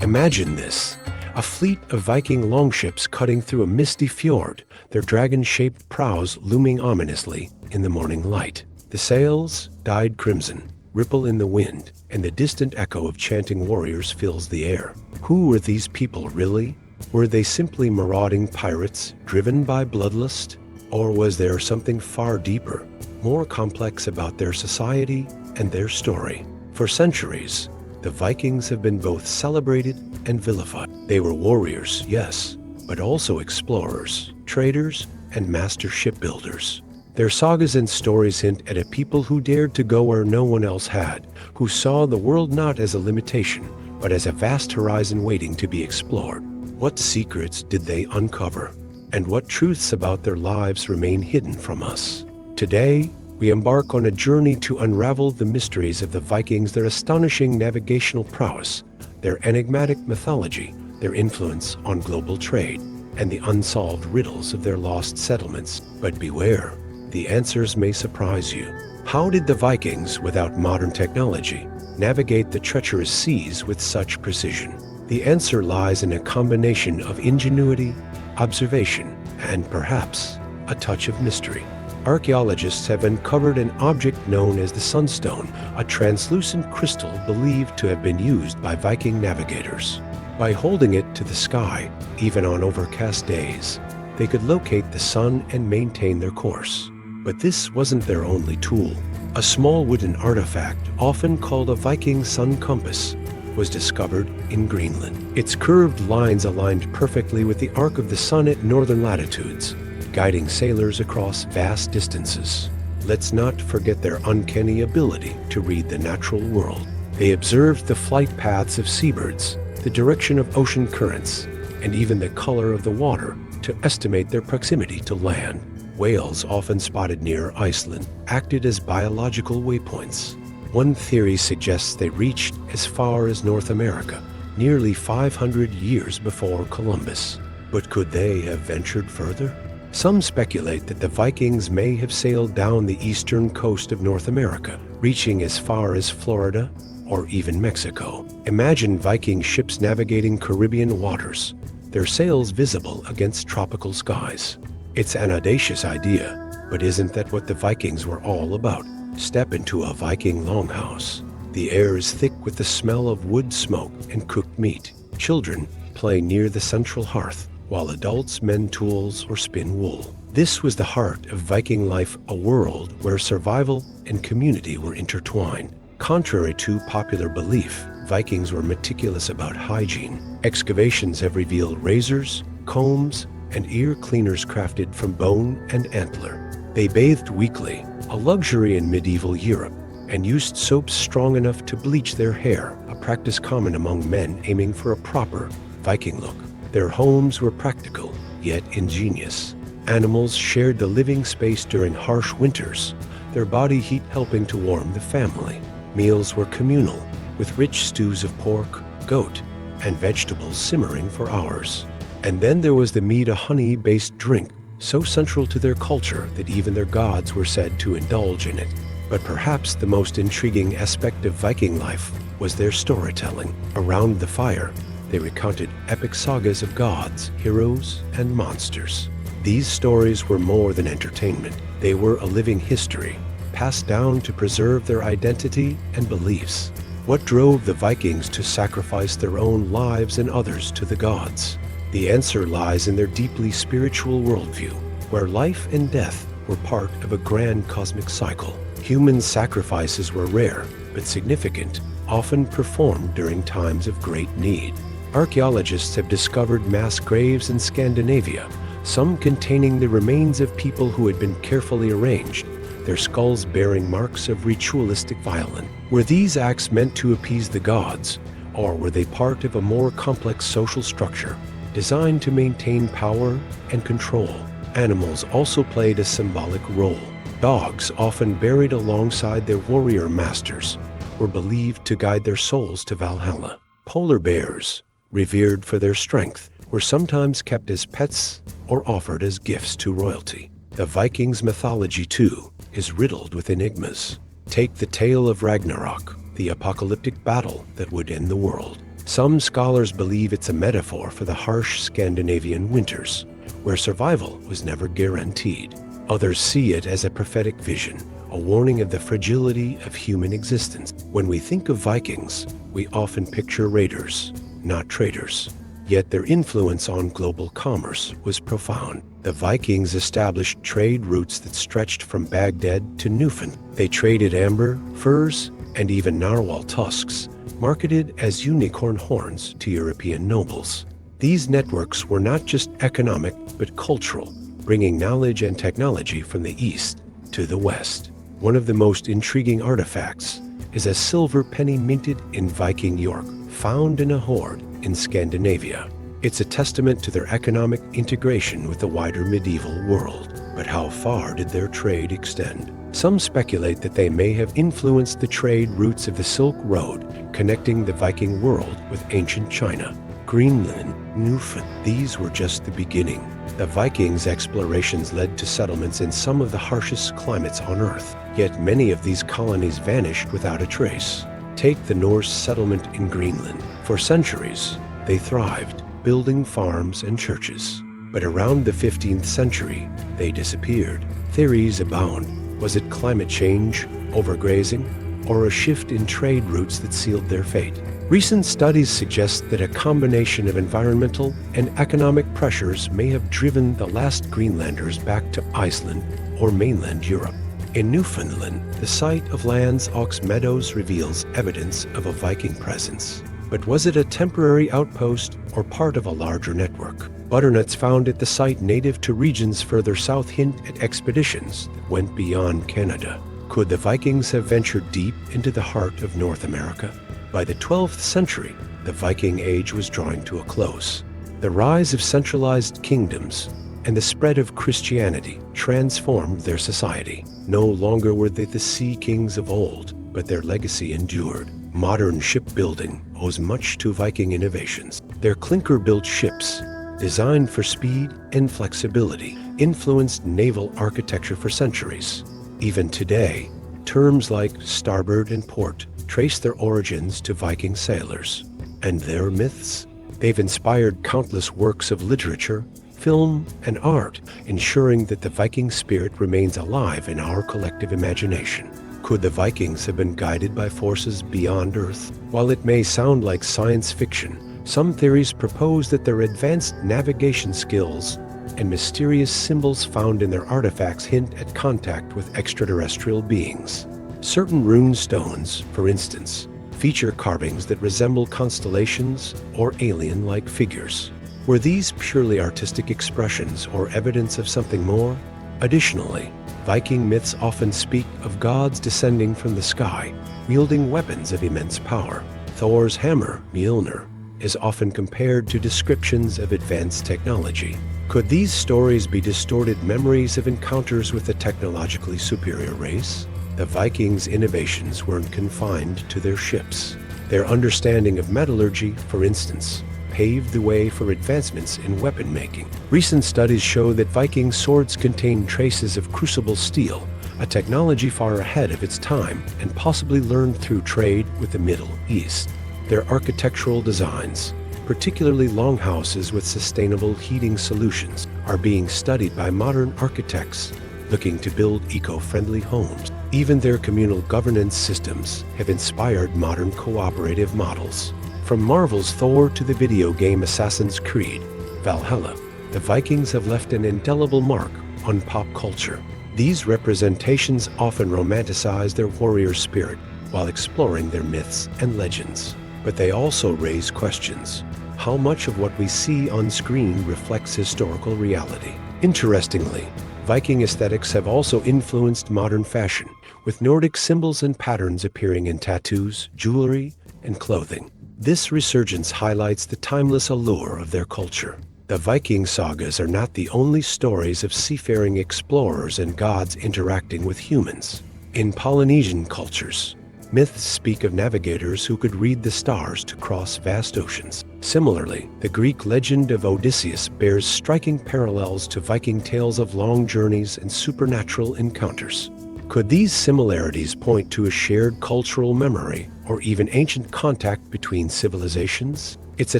Imagine this. A fleet of Viking longships cutting through a misty fjord, their dragon-shaped prows looming ominously in the morning light. The sails, dyed crimson, ripple in the wind, and the distant echo of chanting warriors fills the air. Who were these people really? Were they simply marauding pirates, driven by bloodlust? Or was there something far deeper, more complex about their society and their story? For centuries, the Vikings have been both celebrated and vilified. They were warriors, yes, but also explorers, traders, and master shipbuilders. Their sagas and stories hint at a people who dared to go where no one else had, who saw the world not as a limitation, but as a vast horizon waiting to be explored. What secrets did they uncover? And what truths about their lives remain hidden from us? Today, we embark on a journey to unravel the mysteries of the Vikings, their astonishing navigational prowess, their enigmatic mythology, their influence on global trade, and the unsolved riddles of their lost settlements. But beware, the answers may surprise you. How did the Vikings, without modern technology, navigate the treacherous seas with such precision? The answer lies in a combination of ingenuity, observation, and perhaps a touch of mystery. Archaeologists have uncovered an object known as the sunstone, a translucent crystal believed to have been used by Viking navigators. By holding it to the sky, even on overcast days, they could locate the sun and maintain their course. But this wasn't their only tool. A small wooden artifact, often called a Viking sun compass, was discovered in Greenland. Its curved lines aligned perfectly with the arc of the sun at northern latitudes, guiding sailors across vast distances. Let's not forget their uncanny ability to read the natural world. They observed the flight paths of seabirds, the direction of ocean currents, and even the color of the water to estimate their proximity to land. Whales, often spotted near Iceland, acted as biological waypoints. One theory suggests they reached as far as North America, nearly 500 years before Columbus. But could they have ventured further? Some speculate that the Vikings may have sailed down the eastern coast of North America, reaching as far as Florida or even Mexico. Imagine Viking ships navigating Caribbean waters, their sails visible against tropical skies. It's an audacious idea, but isn't that what the Vikings were all about? Step into a Viking longhouse. The air is thick with the smell of wood smoke and cooked meat. Children play near the central hearth, while adults mend tools or spin wool. This was the heart of Viking life, a world where survival and community were intertwined. Contrary to popular belief, Vikings were meticulous about hygiene. Excavations have revealed razors, combs, and ear cleaners crafted from bone and antler. They bathed weekly, a luxury in medieval Europe, and used soaps strong enough to bleach their hair, a practice common among men aiming for a proper Viking look. Their homes were practical, yet ingenious. Animals shared the living space during harsh winters, their body heat helping to warm the family. Meals were communal, with rich stews of pork, goat, and vegetables simmering for hours. And then there was the mead, a honey-based drink, so central to their culture that even their gods were said to indulge in it. But perhaps the most intriguing aspect of Viking life was their storytelling. Around the fire, they recounted epic sagas of gods, heroes, and monsters. These stories were more than entertainment. They were a living history, passed down to preserve their identity and beliefs. What drove the Vikings to sacrifice their own lives and others to the gods? The answer lies in their deeply spiritual worldview, where life and death were part of a grand cosmic cycle. Human sacrifices were rare, but significant, often performed during times of great need. Archaeologists have discovered mass graves in Scandinavia, some containing the remains of people who had been carefully arranged, their skulls bearing marks of ritualistic violence. Were these acts meant to appease the gods, or were they part of a more complex social structure, designed to maintain power and control? Animals also played a symbolic role. Dogs, often buried alongside their warrior masters, were believed to guide their souls to Valhalla. Polar bears, revered for their strength, were sometimes kept as pets or offered as gifts to royalty. The Vikings' mythology, too, is riddled with enigmas. Take the tale of Ragnarok, the apocalyptic battle that would end the world. Some scholars believe it's a metaphor for the harsh Scandinavian winters, where survival was never guaranteed. Others see it as a prophetic vision, a warning of the fragility of human existence. When we think of Vikings, we often picture raiders, not traders. Yet their influence on global commerce was profound. The Vikings established trade routes that stretched from Baghdad to Newfoundland. They traded amber, furs, and even narwhal tusks, marketed as unicorn horns to European nobles. These networks were not just economic, but cultural, bringing knowledge and technology from the east to the west. One of the most intriguing artifacts is a silver penny minted in Viking York, found in a hoard in Scandinavia. It's a testament to their economic integration with the wider medieval world. But how far did their trade extend? Some speculate that they may have influenced the trade routes of the Silk Road, connecting the Viking world with ancient China, Greenland, Newfoundland. These were just the beginning. The Vikings' explorations led to settlements in some of the harshest climates on Earth, yet many of these colonies vanished without a trace. Take the Norse settlement in Greenland. For centuries, they thrived, building farms and churches. But around the 15th century, they disappeared. Theories abound. Was it climate change, overgrazing, or a shift in trade routes that sealed their fate? Recent studies suggest that a combination of environmental and economic pressures may have driven the last Greenlanders back to Iceland or mainland Europe. In Newfoundland, the site of Land's Ox Meadows reveals evidence of a Viking presence. But was it a temporary outpost or part of a larger network? Butternuts found at the site native to regions further south hint at expeditions that went beyond Canada. Could the Vikings have ventured deep into the heart of North America? By the 12th century, the Viking Age was drawing to a close. The rise of centralized kingdoms and the spread of Christianity transformed their society. No longer were they the sea kings of old, but their legacy endured. Modern shipbuilding owes much to Viking innovations. Their clinker-built ships, designed for speed and flexibility, influenced naval architecture for centuries. Even today, terms like starboard and port trace their origins to Viking sailors. And their myths? They've inspired countless works of literature, film, and art, ensuring that the Viking spirit remains alive in our collective imagination. Could the Vikings have been guided by forces beyond Earth? While it may sound like science fiction, some theories propose that their advanced navigation skills and mysterious symbols found in their artifacts hint at contact with extraterrestrial beings. Certain rune stones, for instance, feature carvings that resemble constellations or alien-like figures. Were these purely artistic expressions or evidence of something more? Additionally, Viking myths often speak of gods descending from the sky, wielding weapons of immense power. Thor's hammer, Mjolnir, is often compared to descriptions of advanced technology. Could these stories be distorted memories of encounters with a technologically superior race? The Vikings' innovations weren't confined to their ships. Their understanding of metallurgy, for instance, paved the way for advancements in weapon making. Recent studies show that Viking swords contain traces of crucible steel, a technology far ahead of its time and possibly learned through trade with the Middle East. Their architectural designs, particularly longhouses with sustainable heating solutions, are being studied by modern architects looking to build eco-friendly homes. Even their communal governance systems have inspired modern cooperative models. From Marvel's Thor to the video game Assassin's Creed, Valhalla, the Vikings have left an indelible mark on pop culture. These representations often romanticize their warrior spirit while exploring their myths and legends. But they also raise questions. How much of what we see on screen reflects historical reality? Interestingly, Viking aesthetics have also influenced modern fashion, with Nordic symbols and patterns appearing in tattoos, jewelry, and clothing. This resurgence highlights the timeless allure of their culture. The Viking sagas are not the only stories of seafaring explorers and gods interacting with humans. In Polynesian cultures, myths speak of navigators who could read the stars to cross vast oceans. Similarly, the Greek legend of Odysseus bears striking parallels to Viking tales of long journeys and supernatural encounters. Could these similarities point to a shared cultural memory or even ancient contact between civilizations? It's a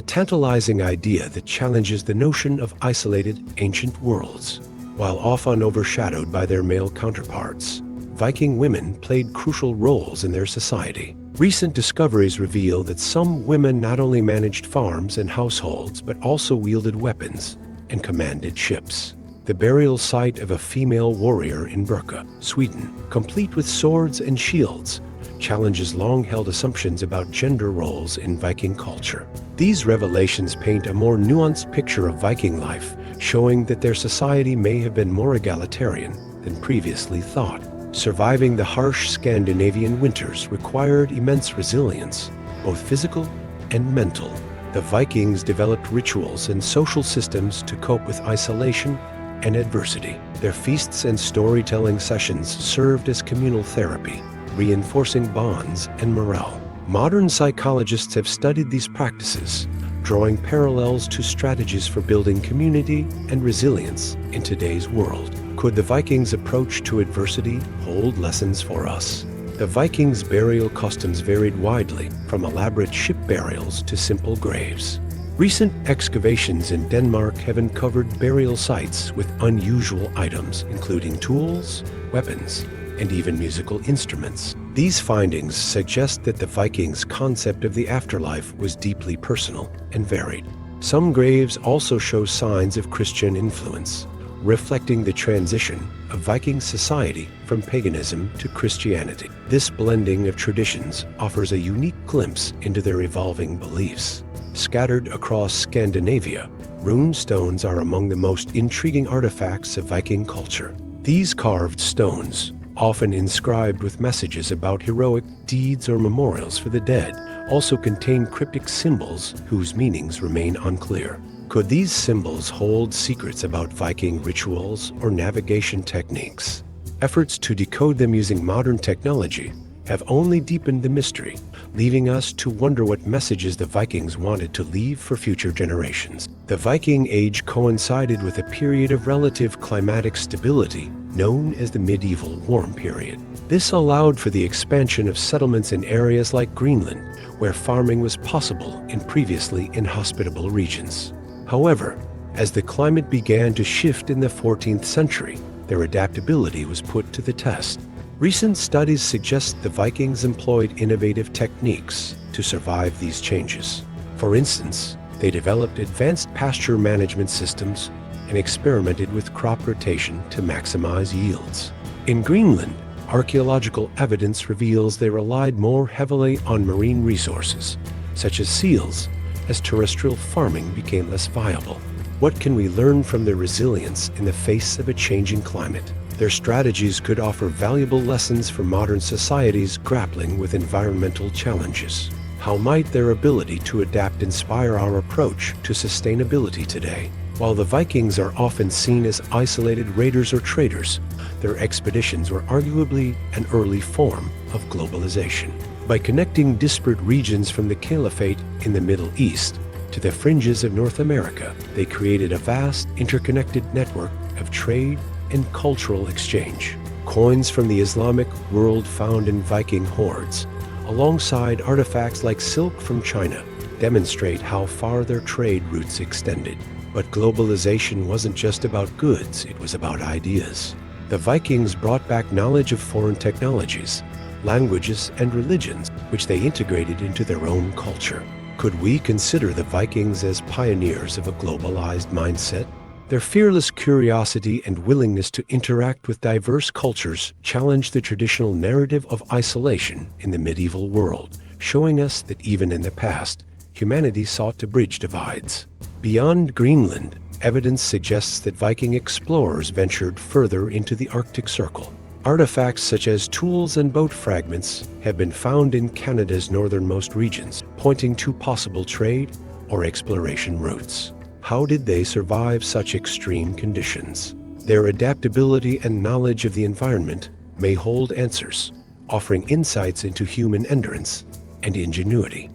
tantalizing idea that challenges the notion of isolated ancient worlds. While often overshadowed by their male counterparts, Viking women played crucial roles in their society. Recent discoveries reveal that some women not only managed farms and households, but also wielded weapons and commanded ships. The burial site of a female warrior in Birka, Sweden, complete with swords and shields, challenges long-held assumptions about gender roles in Viking culture. These revelations paint a more nuanced picture of Viking life, showing that their society may have been more egalitarian than previously thought. Surviving the harsh Scandinavian winters required immense resilience, both physical and mental. The Vikings developed rituals and social systems to cope with isolation and adversity. Their feasts and storytelling sessions served as communal therapy, reinforcing bonds and morale. Modern psychologists have studied these practices, drawing parallels to strategies for building community and resilience in today's world. Could the Vikings' approach to adversity hold lessons for us? The Vikings' burial customs varied widely, from elaborate ship burials to simple graves. Recent excavations in Denmark have uncovered burial sites with unusual items, including tools, weapons, and even musical instruments. These findings suggest that the Vikings' concept of the afterlife was deeply personal and varied. Some graves also show signs of Christian influence, reflecting the transition of Viking society from paganism to Christianity. This blending of traditions offers a unique glimpse into their evolving beliefs. Scattered across Scandinavia, rune stones are among the most intriguing artifacts of Viking culture. These carved stones, often inscribed with messages about heroic deeds or memorials for the dead, also contain cryptic symbols whose meanings remain unclear. Could these symbols hold secrets about Viking rituals or navigation techniques? Efforts to decode them using modern technology have only deepened the mystery, leaving us to wonder what messages the Vikings wanted to leave for future generations. The Viking Age coincided with a period of relative climatic stability known as the medieval warm period. This allowed for the expansion of settlements in areas like Greenland, where farming was possible in previously inhospitable regions. However, as the climate began to shift in the 14th century, their adaptability was put to the test. Recent studies suggest the Vikings employed innovative techniques to survive these changes. For instance, they developed advanced pasture management systems and experimented with crop rotation to maximize yields. In Greenland, archaeological evidence reveals they relied more heavily on marine resources, such as seals, as terrestrial farming became less viable. What can we learn from their resilience in the face of a changing climate? Their strategies could offer valuable lessons for modern societies grappling with environmental challenges. How might their ability to adapt inspire our approach to sustainability today? While the Vikings are often seen as isolated raiders or traders, their expeditions were arguably an early form of globalization. By connecting disparate regions from the Caliphate in the Middle East to the fringes of North America, they created a vast, interconnected network of trade and cultural exchange. Coins from the Islamic world found in Viking hordes, alongside artifacts like silk from China, demonstrate how far their trade routes extended. But globalization wasn't just about goods, it was about ideas. The Vikings brought back knowledge of foreign technologies, languages, and religions, which they integrated into their own culture. Could we consider the Vikings as pioneers of a globalized mindset? Their fearless curiosity and willingness to interact with diverse cultures challenged the traditional narrative of isolation in the medieval world, showing us that even in the past, humanity sought to bridge divides. Beyond Greenland, evidence suggests that Viking explorers ventured further into the Arctic Circle. Artifacts such as tools and boat fragments have been found in Canada's northernmost regions, pointing to possible trade or exploration routes. How did they survive such extreme conditions? Their adaptability and knowledge of the environment may hold answers, offering insights into human endurance and ingenuity.